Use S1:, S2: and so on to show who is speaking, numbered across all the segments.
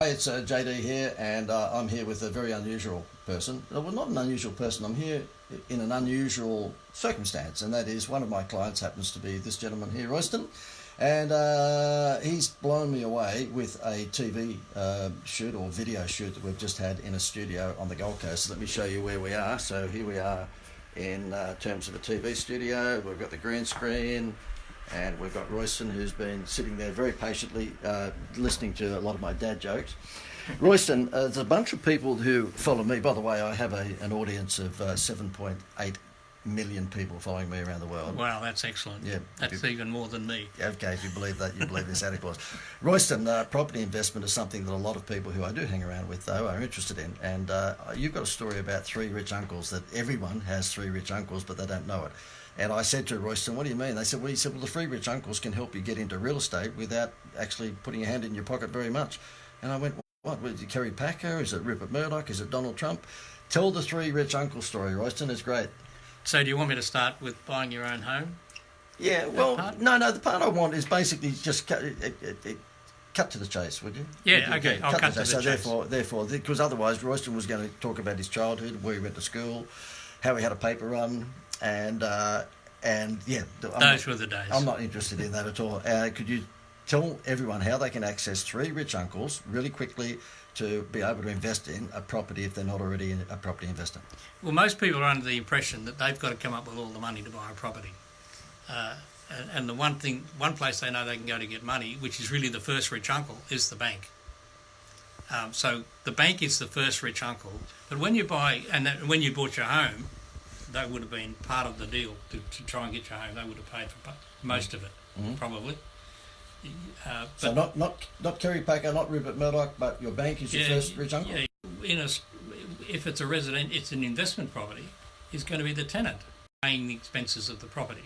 S1: Hi, it's JD here, and I'm here with a very unusual person. Well, not an unusual person, I'm here in an unusual circumstance, and that is one of my clients happens to be this gentleman here, Royston, and he's blown me away with a TV shoot or video shoot that we've just had in a studio on the Gold Coast. So let me show you where we are. So here we are in terms of a TV studio. We've got the green screen, and we've got Royston, who's been sitting there very patiently listening to a lot of my dad jokes. Royston, there's a bunch of people who follow me. By the way, I have an audience of 7.8 million people following me around the world.
S2: Wow, that's excellent. Yeah, that's even more than me.
S1: Okay, if you believe that, you believe this Santa Claus. Royston, property investment is something that a lot of people who I do hang around with, though, are interested in. And you've got a story about three rich uncles, that everyone has three rich uncles, but they don't know it. And I said to Royston, what do you mean? They said, well, the three rich uncles can help you get into real estate without actually putting your hand in your pocket very much. And I went, what? Was it Kerry Packer? Is it Rupert Murdoch? Is it Donald Trump? Tell the three rich uncle story, Royston. It's great.
S2: So do you want me to start with buying your own home?
S1: Yeah, well, no, the part I want is basically just cut to the chase, would you?
S2: Yeah, okay, I'll cut to the chase.
S1: So therefore, because otherwise Royston was going to talk about his childhood, where he went to school, how he had a paper run, and yeah,
S2: those were the days.
S1: I'm not interested in that at all. Could you tell everyone how they can access three rich uncles really quickly to be able to invest in a property if they're not already a property investor?
S2: Well, most people are under the impression that they've got to come up with all the money to buy a property. And the one place they know they can go to get money, which is really the first rich uncle, is the bank. So the bank is the first rich uncle. But when you buy, when you bought your home, they would have been part of the deal to try and get your home. They would have paid for most of it, probably.
S1: So not Kerry Packer, not Rupert Murdoch, but your bank is your first rich uncle?
S2: Yeah, if it's a resident, it's an investment property, it's going to be the tenant paying the expenses of the property.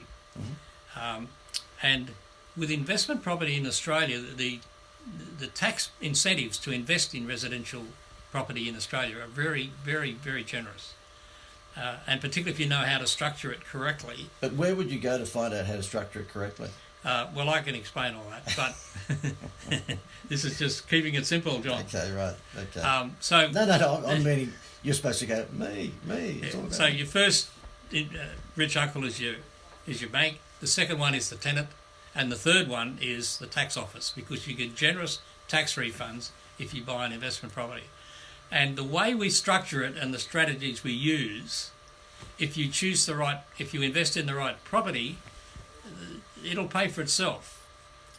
S2: And with investment property in Australia, the tax incentives to invest in residential property in Australia are very, very, very generous. And particularly if you know how to structure it correctly.
S1: But where would you go to find out how to structure it correctly?
S2: Well, I can explain all that, but this is just keeping it simple, John.
S1: Okay, right. Okay.
S2: No.
S1: I'm meaning you're supposed to go me.
S2: Yeah, so your first rich uncle is your bank. The second one is the tenant, and the third one is the tax office, because you get generous tax refunds if you buy an investment property. And the way we structure it and the strategies we use, if you invest in the right property, it'll pay for itself.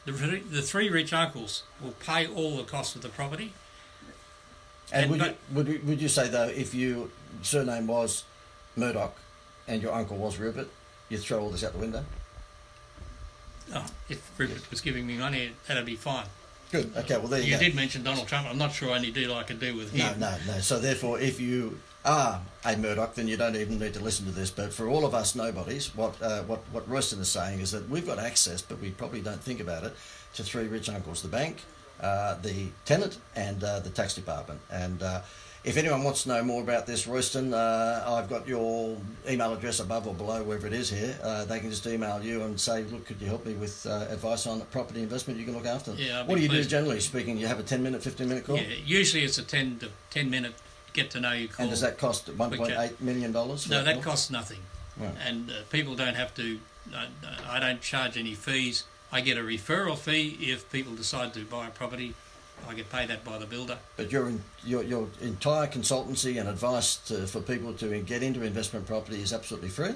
S2: The three rich uncles will pay all the cost of the property.
S1: And would you say, though, if your surname was Murdoch and your uncle was Rupert, you'd throw all this out the window?
S2: Oh, if Rupert was giving me money, that'd be fine.
S1: Good. Okay, well, there you go.
S2: You did mention Donald Trump. I'm not sure any deal I could do with him.
S1: No. So therefore, if you are a Murdoch, then you don't even need to listen to this. But for all of us nobodies, what Royston is saying is that we've got access, but we probably don't think about it, to three rich uncles: the bank, the tenant, and the tax department. And if anyone wants to know more about this, Royston, I've got your email address above or below, wherever it is here. They can just email you and say, look, could you help me with advice on property investment? You can look after them.
S2: Yeah,
S1: what do you do, generally speaking? You have a 10-minute, 15-minute call?
S2: Yeah, usually it's a 10 minute get-to-know-you call.
S1: And does that cost $1.8 million?
S2: No, that costs nothing.
S1: Right.
S2: And people don't have to... I don't charge any fees. I get a referral fee if people decide to buy a property. I get paid that by the builder.
S1: But your entire consultancy and advice for people to get into investment property is absolutely free?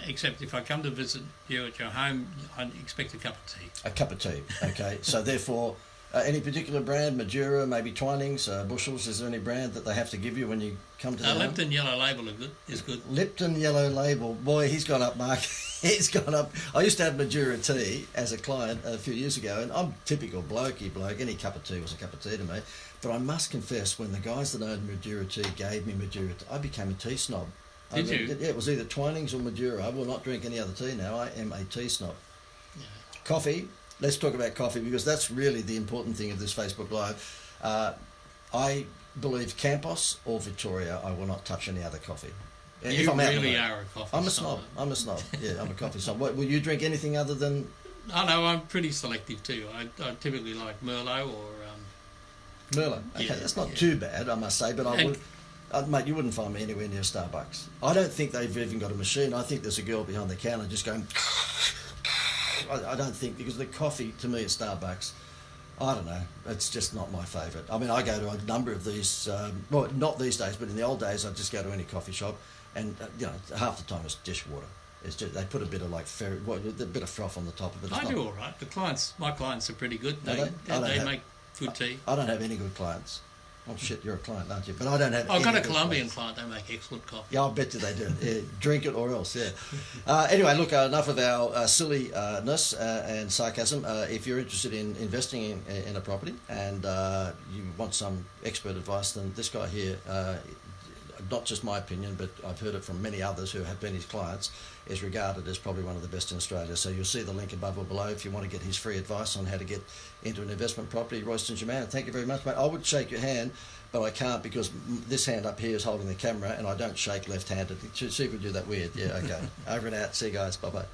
S2: Except if I come to visit you at your home, I expect a cup of tea.
S1: A cup of tea, okay. So therefore, any particular brand, Madura, maybe Twinings, Bushels, is there any brand that they have to give you when you come to the home?
S2: Lipton Yellow Label is good.
S1: Lipton Yellow Label. Boy, he's gone up, Mark. He's gone up. I used to have Madura tea as a client a few years ago, and I'm typical blokey bloke. Any cup of tea was a cup of tea to me. But I must confess, when the guys that owned Madura tea gave me Madura tea, I became a tea snob.
S2: Did you?
S1: Yeah, it was either Twinings or Madura. I will not drink any other tea now. I am a tea snob.
S2: Yeah.
S1: Coffee. Let's talk about coffee, because that's really the important thing of this Facebook Live. I believe Campos or Victoria, I will not touch any other coffee.
S2: You really are a coffee snob.
S1: I'm a snob. Yeah, I'm a coffee snob. Will you drink anything other than...
S2: Oh, no, I'm pretty selective too. I typically like Merlot or
S1: Merlot. Okay,
S2: Yeah,
S1: that's not
S2: yeah.
S1: too bad, I must say, but
S2: And-
S1: mate, you wouldn't find me anywhere near Starbucks. I don't think they've even got a machine. I think there's a girl behind the counter just going. I don't think, because the coffee to me at Starbucks, I don't know, it's just not my favourite. I mean, I go to a number of these, well, not these days, but in the old days, I'd just go to any coffee shop, and half the time it's dishwater. It's just they put a bit of a bit of froth on the top of it.
S2: I do all right. My clients are pretty good. They make good tea.
S1: I don't have any good clients. Oh shit, you're a client, aren't you? But I don't have.
S2: I've got
S1: any
S2: a
S1: good
S2: Colombian
S1: clients.
S2: client. They make excellent coffee.
S1: Yeah, I bet you they do. Yeah, drink it or else, yeah. Anyway, look, enough of our silliness and sarcasm. If you're interested in investing in a property and you want some expert advice, then this guy here, not just my opinion, but I've heard it from many others who have been his clients, is regarded as probably one of the best in Australia. So you'll see the link above or below if you want to get his free advice on how to get into an investment property. Royston's your man. Thank you very much, mate. I would shake your hand, but I can't because this hand up here is holding the camera and I don't shake left-handed. See if we do that weird. Yeah, okay. Over and out. See you guys. Bye-bye.